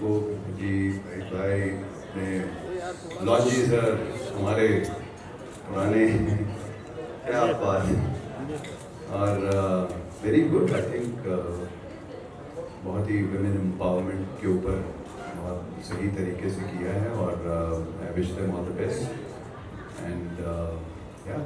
को जी भाई ने लॉन्ची सर हमारे पुराने क्या बात है। और वेरी गुड आई थिंक बहुत ही वुमेन एम्पावरमेंट के ऊपर बहुत सही तरीके से किया है और I wish them all the best and या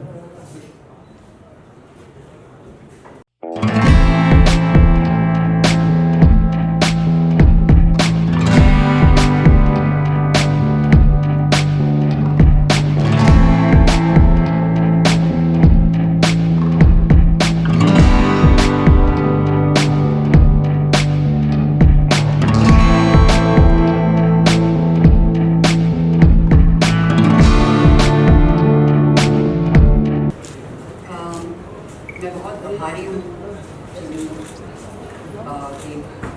मैं बहुत आभारी हूँ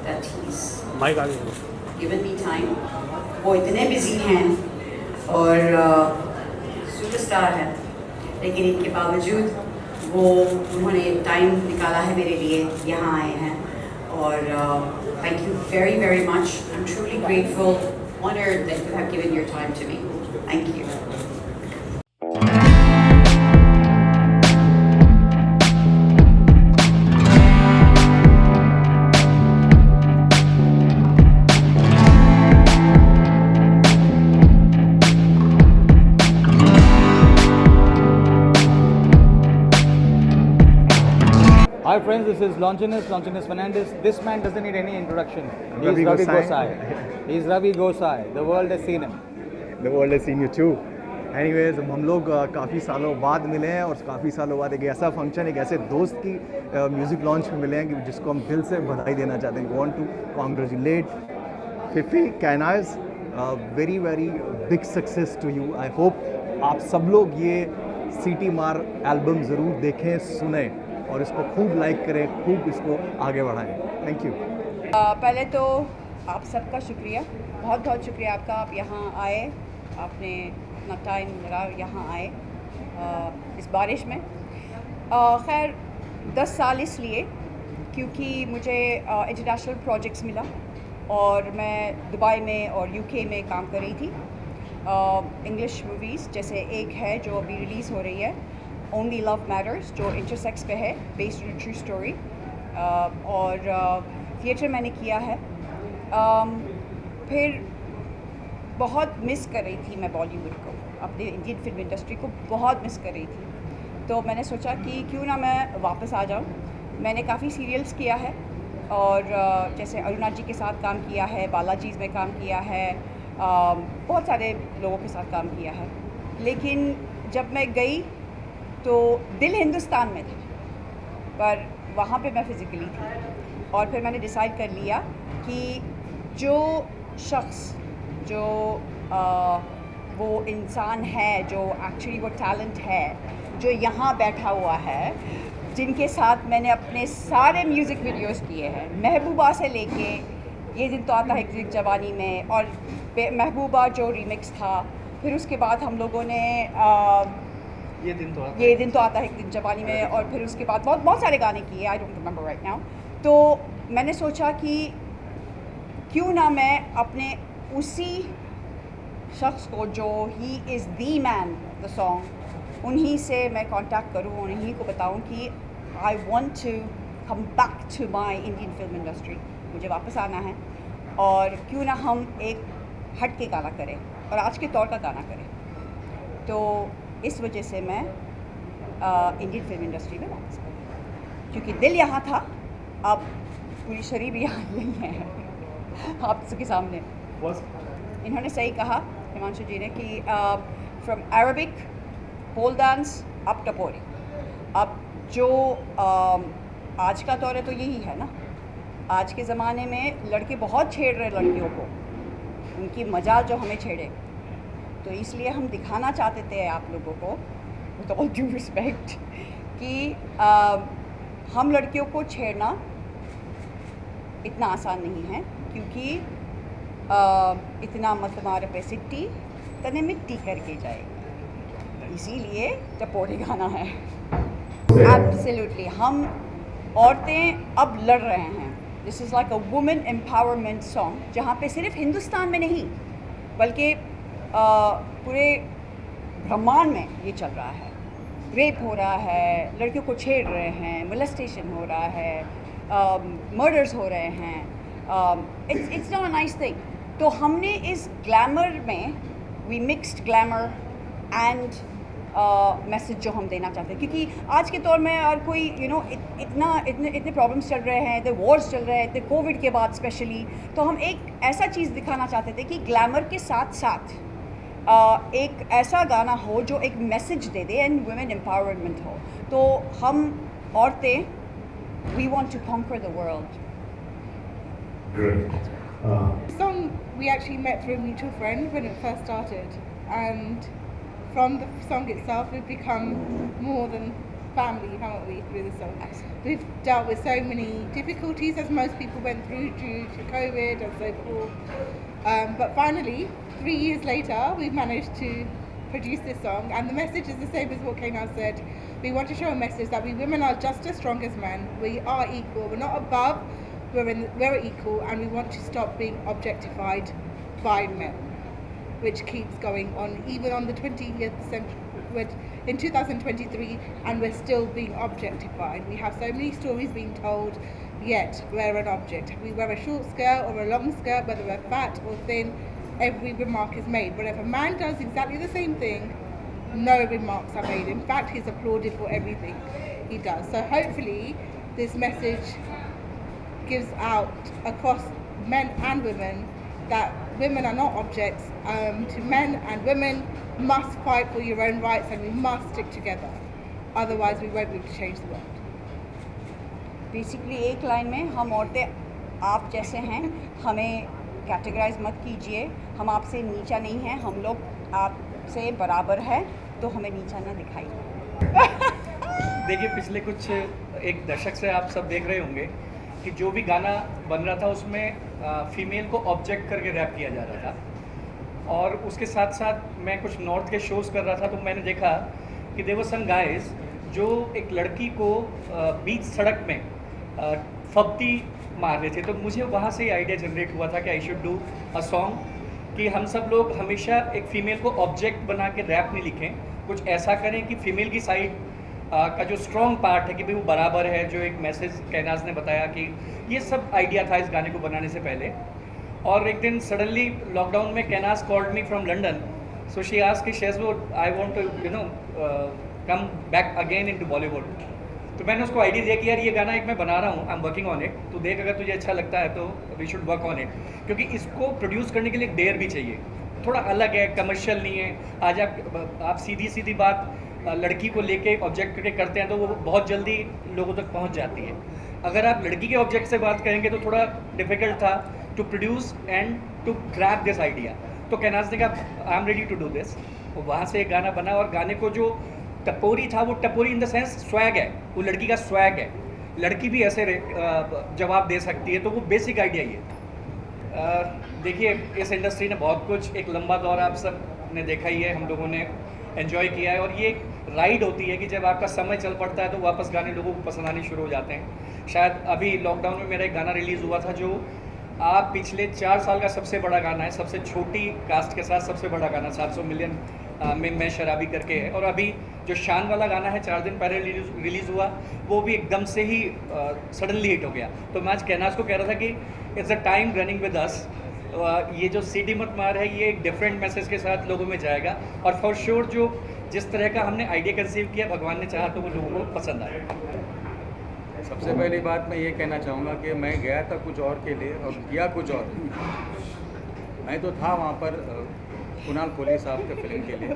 that he's given me time। वो इतने बिजी हैं और सुपरस्टार हैं, लेकिन इनके बावजूद उन्होंने टाइम निकाला है मेरे लिए, यहाँ आए हैं और thank you very very much। I'm truly grateful, honored that you have given your time to me। Thank you। Hi friends, this is Longinus Fernandez. This man doesn't need any introduction. He's Ravi Ravi Gosai. Gosai. He's Ravi Gosai. The world has seen him. The world has seen you too. Anyways, हम लोग काफ़ी सालों बाद मिले हैं और काफ़ी सालों बाद एक ऐसा फंक्शन, एक ऐसे दोस्त की म्यूज़िक लॉन्च में मिले हैं कि जिसको हम दिल से बधाई देना चाहते हैं। Want to congratulate Fifi Kainaz, very very big success to you. I hope आप सब लोग ये सीटी मार एल्बम ज़रूर देखें, सुने और इसको खूब लाइक करें, खूब इसको आगे बढ़ाएं। Thank you. पहले तो आप सबका शुक्रिया, बहुत बहुत शुक्रिया आपका। आप यहाँ आए, आपने अपना टाइम लगा, यहाँ आए इस बारिश में। खैर 10 साल इसलिए क्योंकि मुझे इंटरनेशनल प्रोजेक्ट्स मिला और मैं दुबई में और यूके में काम कर रही थी। इंग्लिश मूवीज़ जैसे एक है जो अभी रिलीज़ हो रही है, ओनली लव मैटर्स, जो इंटरसेक्स पे है, बेस्ड ऑन ट्रू स्टोरी, और थिएटर मैंने किया है। फिर बहुत मिस कर रही थी मैं बॉलीवुड को, अपने इंडियन फिल्म इंडस्ट्री को बहुत मिस कर रही थी। तो मैंने सोचा कि क्यों ना मैं वापस आ जाऊँ। मैंने काफ़ी सीरियल्स किया है और जैसे अरुणा जी के साथ काम किया है, बालाजीज़ में काम किया है, बहुत सारे लोगों के साथ काम किया है। लेकिन जब मैं गई तो दिल हिंदुस्तान में था, पर वहाँ पे मैं फिज़िकली थी। और फिर मैंने डिसाइड कर लिया कि जो शख्स, जो वो इंसान है, जो एक्चुअली वो टैलेंट है, जो यहाँ बैठा हुआ है, जिनके साथ मैंने अपने सारे म्यूज़िक वीडियोस किए हैं, महबूबा से लेके ये दिन तो आता है एक दिन जवानी में, और महबूबा जो रीमिक्स था, फिर उसके बाद हम लोगों ने ये दिन तो आता है एक दिन जवानी में, और फिर उसके बाद बहुत सारे गाने किए, I don't remember right now. तो मैंने सोचा कि क्यों ना मैं अपने उसी शख्स को जो he is the man the song, उन्हीं से मैं कांटेक्ट करूं, उन्हीं को बताऊं कि I want to come back to my Indian film industry, मुझे वापस आना है, और क्यों ना हम एक हट के गाना करें और आज के तौर का गाना करें। तो इस वजह से मैं इंडियन फिल्म इंडस्ट्री में वापस आई, क्योंकि दिल यहाँ था, अब पूरी शरीर यहाँ नहीं है आप सबके सामने। इन्होंने सही कहा हिमांशु जी ने कि from Arabic pole dance up टपोरी। अब जो आज का दौर है तो यही है ना, आज के ज़माने में लड़के बहुत छेड़ रहे लड़कियों को, उनकी मजाल जो हमें छेड़े। तो इसलिए हम दिखाना चाहते थे आप लोगों को, विद ऑल ड्यू रिस्पेक्ट, कि हम लड़कियों को छेड़ना इतना आसान नहीं है, क्योंकि इतना मत मार पे सिट्टी तने मिट्टी करके जाएगी, इसीलिए टपोरी गाना है। एब्सोल्युटली हम औरतें अब लड़ रहे हैं, this is like a women empowerment song, जहाँ पे सिर्फ हिंदुस्तान में नहीं बल्कि पूरे ब्रह्मांड में ये चल रहा है। रेप हो रहा है, लड़कियों को छेड़ रहे हैं, मोलेस्टेशन हो रहा है, मर्डर्स हो रहे हैं, it's not a nice thing. तो हमने इस ग्लैमर में we mixed glamour and message जो हम देना चाहते हैं, क्योंकि आज के दौर में और कोई इतने प्रॉब्लम्स चल रहे हैं, इतने वॉर्स चल रहे हैं, इतने कोविड के बाद स्पेशली, तो हम एक ऐसा चीज़ दिखाना चाहते थे कि ग्लैमर के साथ साथ एक ऐसा गाना हो जो एक मैसेज दे दे एंड वुमेन एम्पावरमेंट हो। तो हम औरतें, we want to conquer the world. Great. The song we actually met through a mutual friend when it first started, and from the song itself we've become more than family, haven't we, through the song. We've dealt with so many difficulties, as most people went through due to COVID and so forth, but finally 3 years later we've managed to produce this song, and the message is the same as what Kainaz said. We want to show a message that we women are just as strong as men. We are equal, we're not above, we're equal, and we want to stop being objectified by men, which keeps going on even on the 20th century, in 2023, and we're still being objectified. We have so many stories being told, yet we're an object. We wear a short skirt or a long skirt, whether we're fat or thin, every remark is made. But if a man does exactly the same thing, no remarks are made. In fact, he's applauded for everything he does. So hopefully this message gives out across men and women that women are not objects. To men and women, must fight for your own rights, and we must stick together. Otherwise, we won't be able to change the world. Basically एक line में, हम औरतें आप जैसे हैं, हमें categorise मत कीजिए, हम आपसे नीचा नहीं हैं, हम लोग आपसे बराबर है, तो हमें नीचा ना दिखाइए। देखिए, पिछले कुछ एक दशक से आप सब देख रहे होंगे कि जो भी गाना बन रहा था उसमें फीमेल को ऑब्जेक्ट करके रैप किया जा रहा था, और उसके साथ साथ मैं कुछ नॉर्थ के शोज़ कर रहा था, तो मैंने देखा कि देयर वर सम गाइस जो एक लड़की को बीच सड़क में फब्ती मार रहे थे। तो मुझे वहाँ से आइडिया जनरेट हुआ था कि I should do a song कि हम सब लोग हमेशा एक फ़ीमेल को ऑब्जेक्ट बना के रैप नहीं लिखें, कुछ ऐसा करें कि फ़ीमेल की साइड का जो स्ट्रॉन्ग पार्ट है कि भाई वो बराबर है, जो एक मैसेज कैनाज ने बताया कि ये सब आइडिया था इस गाने को बनाने से पहले। और एक दिन सडनली लॉकडाउन में Kainaz called me from London, so she asked कि शेज़वुड I want to come back again into Bollywood. तो मैंने उसको आइडिया दिया कि यार ये गाना एक मैं बना रहा हूँ, I am working on it, तो देख अगर तुझे अच्छा लगता है तो we should work on it, क्योंकि इसको प्रोड्यूस करने के लिए डेयर भी चाहिए, थोड़ा अलग है, कमर्शियल नहीं है। आज आप सीधी बात लड़की को लेके ऑब्जेक्ट करके करते हैं तो वो बहुत जल्दी लोगों तक पहुंच जाती है। अगर आप लड़की के ऑब्जेक्ट से बात करेंगे तो थोड़ा डिफिकल्ट था to produce and to grab this idea. तो कैनाज ने कहा I am ready to do this, वहाँ से एक गाना बना, और गाने को जो टपोरी था वो टपोरी इन द सेंस स्वैग है, वो लड़की का स्वैग है, लड़की भी ऐसे जवाब दे सकती है, तो वो बेसिक आइडिया ही है। देखिए, इस इंडस्ट्री ने बहुत कुछ, एक लंबा दौर आप सब ने देखा ही है, हम लोगों ने एंजॉय किया है, और ये एक राइड होती है कि जब आपका समय चल पड़ता है तो वापस गाने लोगों को पसंद आने शुरू हो जाते हैं। शायद अभी लॉकडाउन में मेरा एक गाना रिलीज़ हुआ था जो आप पिछले 4 साल का सबसे बड़ा गाना है, सबसे छोटी कास्ट के साथ सबसे बड़ा गाना 700 मिलियन में मैं शराबी करके है। और अभी जो शान वाला गाना है 4 दिन पहले रिलीज़ हुआ, वो भी एकदम से ही सडनली हिट हो गया। तो मैं आज कैनाज को कह रहा था कि it's a time running with us, ये जो सीडी मत मार है ये एक डिफरेंट मैसेज के साथ लोगों में जाएगा, और फॉर श्योर जो जिस तरह का हमने आइडिया कंसीव किया भगवान ने चाहा तो वो लोगों को पसंद आया। सबसे पहली बात मैं ये कहना चाहूँगा कि मैं गया था कुछ और के लिए और किया कुछ और। मैं तो था वहाँ पर कुणाल कोहली साहब के फिल्म के लिए,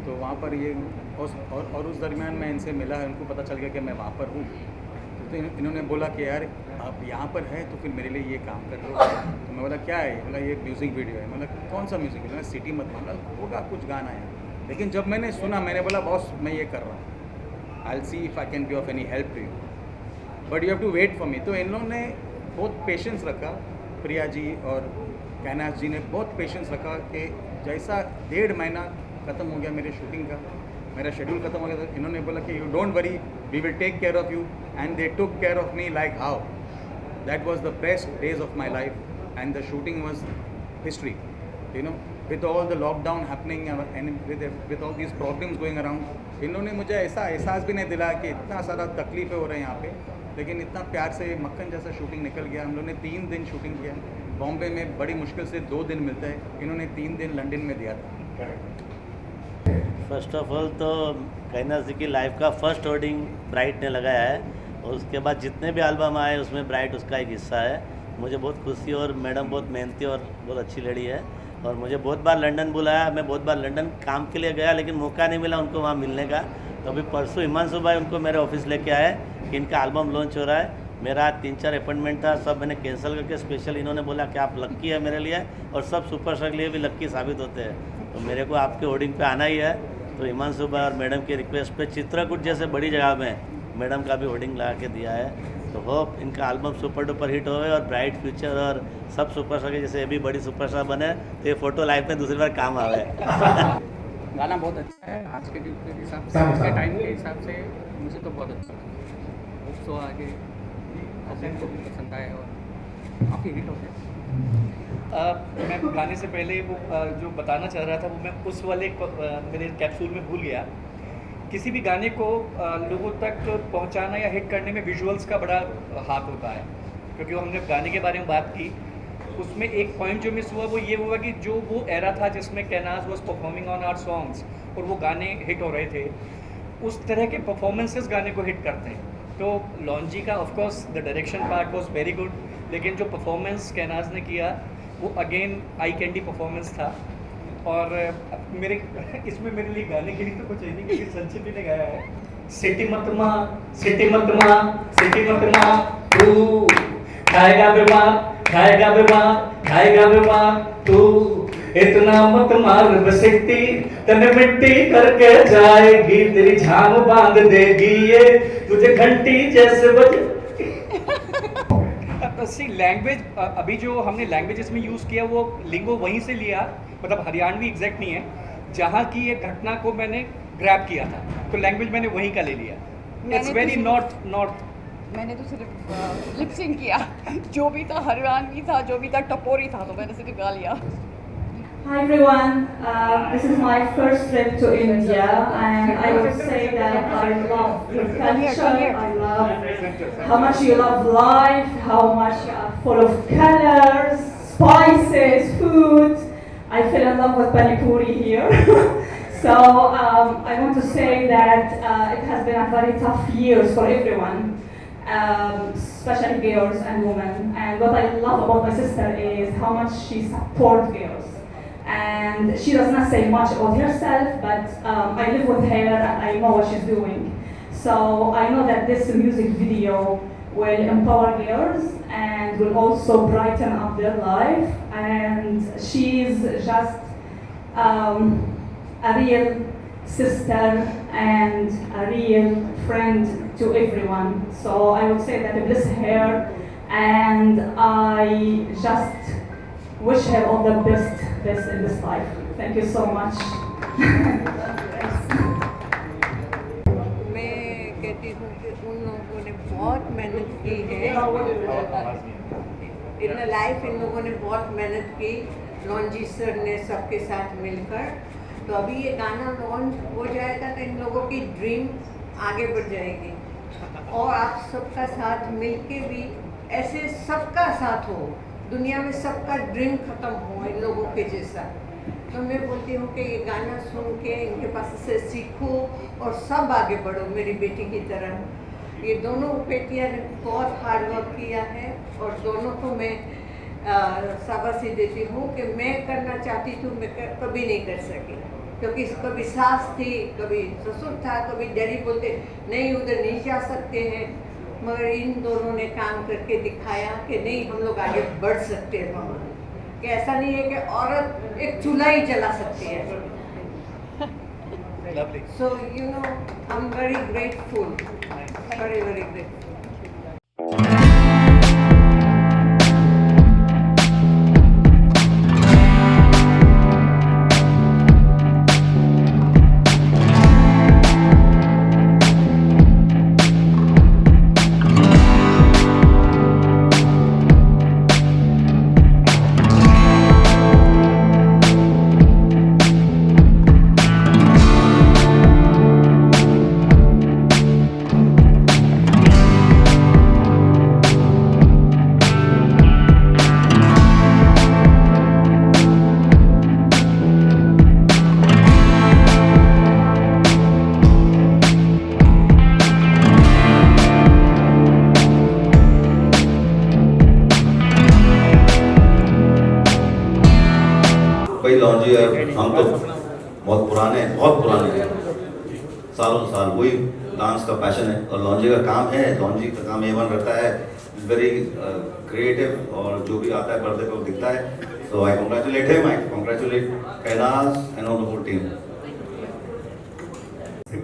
तो वहाँ पर ये और उस दरमियान मैं इनसे मिला है, उनको पता चल गया कि मैं वहाँ पर हूँ, तो इन्होंने बोला कि यार आप यहाँ पर हैं तो फिर मेरे लिए ये काम कर लो। तो मैं बोला क्या है, बोला ये म्यूज़िक वीडियो है। मतलब कौन सा म्यूज़िक वीडियो है, सिटी मत मानना होगा कुछ गाना है। लेकिन जब मैंने सुना मैंने बोला बॉस मैं ये कर रहा हूँ, I will see if I can be of any help to you, but you have to wait for me. तो इन लोगों ने बहुत पेशेंस रखा, प्रिया जी और कैनाज जी ने बहुत पेशेंस रखा कि जैसा 1.5 महीना ख़त्म हो गया मेरे शूटिंग का, मेरा शेड्यूल ख़त्म हो गया, तो इन्होंने बोला कि you don't worry we will take care of you, and they took care of me like how. That was the best days of my life, and the shooting was history. You know, with all the lockdown happening and with all these problems going around, इन्होंने मुझे ऐसा एहसास भी नहीं दिलाया कि इतना सारा तकलीफ़ें हो रहे हैं यहाँ पे, लेकिन इतना प्यार से मक्खन जैसा शूटिंग निकल गया. हम लोग ने 3 दिन शूटिंग किया. बॉम्बे में बड़ी मुश्किल से 2 दिन मिलते हैं, इन्होंने 3 दिन लंदन में दिया था. फर्स्ट ऑफ ऑल तो कहना सी कि लाइफ का फर्स्ट होर्डिंग ब्राइट ने लगाया है, और उसके बाद जितने भी एल्बम आए उसमें ब्राइट उसका एक हिस्सा है. मुझे बहुत खुशी, और मैडम बहुत मेहनती और बहुत अच्छी लड़ी है, और मुझे बहुत बार लंदन बुलाया. मैं बहुत बार लंदन काम के लिए गया, लेकिन मौका नहीं मिला उनको वहाँ मिलने का. तो अभी परसों हिमांशु भाई उनको मेरे ऑफिस लेके आए कि इनका एल्बम लॉन्च हो रहा है. मेरा 3-4 अपॉइंटमेंट था, सब मैंने कैंसिल करके स्पेशल इन्होंने बोला कि आप लक्की है मेरे लिए, और सब सुपरस्टार के लिए भी लक्की साबित होते हैं. तो मेरे को आपके होर्डिंग पे आना ही है. तो हिमांशु भाई और मैडम की रिक्वेस्ट पे चित्रकूट जैसे बड़ी जगह में मैडम का भी होर्डिंग लगा के दिया है. तो होप इनका एल्बम सुपर डुपर हिट होवे और ब्राइट फ्यूचर और सब सुपरस्टार के जैसे ये भी बड़ी सुपरस्टार बने, तो ये फोटो लाइफ में दूसरी बार काम आवे. गाना बहुत अच्छा है. आज के युग के हिसाब से, आज के टाइम के हिसाब से मुझे तो बहुत अच्छा लगा. होप सो आगे पब्लिक को भी पसंद आए और काफ़ी हिट हो गया. मैं गाने से पहले वो जो बताना चाह रहा था वो मैं उस वाले मेरे कैप्सूल में भूल गया. किसी भी गाने को लोगों तक पहुंचाना या हिट करने में विजुअल्स का बड़ा हाथ होता है, क्योंकि हमने गाने के बारे में बात की. उसमें एक पॉइंट जो मिस हुआ वो ये हुआ कि जो वो एरा था जिसमें Kainaz was performing on our songs और वो गाने हिट हो रहे थे, उस तरह के परफॉर्मेंसेस गाने को हिट करते हैं. तो लॉन्जी का of course the direction part was very good, लेकिन जो परफॉर्मेंस कैनाज ने किया वो अगेन आई कैंडी परफॉर्मेंस था. और मेरे इसमें मेरे लिए गाने के लिए तो कुछ है नहीं, क्योंकि संचित ने गाया है सिटी मत माँ, सिटी मत माँ, सिटी मत माँ, तू खाएगा बीमार, खाएगा बीमार, खाएगा बीमार, तू इतना मत मार बसिट्टी, तने मिट्टी करके जाएगी, तेरी झाम बांध देगी ये तुझे घंटी जैसे बज. सी लैंग्वेज, अभी जो हमने लैंग्वेजेस में यूज़ किया वो लिंगो वहीं से लिया, मतलब हरियाणवी एग्जैक्ट नहीं है. जहाँ की ये घटना को मैंने ग्रैब किया था, तो लैंग्वेज मैंने वहीं का ले लिया. It's very north. मैंने तो सिर्फ लिप सिंक किया. जो भी था हरियाणवी था, जो भी था टपोरी था, तो मैंने सिर्फ गा लिया. Hi everyone, this is my first trip to India and I would say that I love your culture, I love how much you love life, how much you are full of colors, spices, food. I fell in love with Pani Puri here. So I want to say that it has been a very tough years for everyone, especially girls and women. And what I love about my sister is how much she supports girls. And she does not say much about herself, but I live with her and I know what she's doing. So I know that this music video will empower girls and will also brighten up their life. And she's just a real sister and a real friend to everyone. So I would say that I bless her and I just wish her all the best in this life. Thank you so much. मैं कहती हूँ कि उन लोगों ने बहुत मेहनत की है इन लाइफ. इन लोगों ने बहुत मेहनत की, लॉन्जी सर ने सबके साथ मिलकर. तो अभी ये गाना लॉन्च हो जाएगा तो इन लोगों की ड्रीम आगे बढ़ जाएगी, और आप सबका साथ मिलके भी ऐसे सबका साथ हो, दुनिया में सबका ड्रीम ख़त्म हो इन लोगों के जैसा. तो मैं बोलती हूँ कि ये गाना सुन के इनके पास से सीखो और सब आगे बढ़ो मेरी बेटी की तरह. ये दोनों बेटियाँ ने बहुत हार्ड वर्क किया है और दोनों को मैं शाबाशी देती हूँ कि मैं करना चाहती थी, मैं कभी नहीं कर सकी, क्योंकि कभी सास थी, कभी ससुर था, कभी डैडी बोलते नहीं उधर नहीं जा सकते हैं. मगर इन दोनों ने काम करके दिखाया कि नहीं हम लोग आगे बढ़ सकते हैं. कि ऐसा नहीं है कि औरत एक चूल्हा ही जला सकती है. So you know, I'm very grateful, very grateful. वही डांस का पैशन है और लॉन्जी का काम है, लॉन्जी का काम A1 रहता है, वेरी क्रिएटिव और जो भी आता है पर्दे पर वो दिखता है. So I congratulate him, I congratulate Kailash and all the whole team.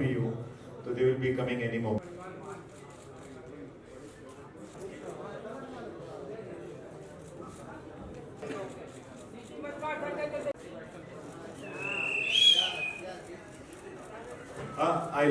You, so they will be coming any more. I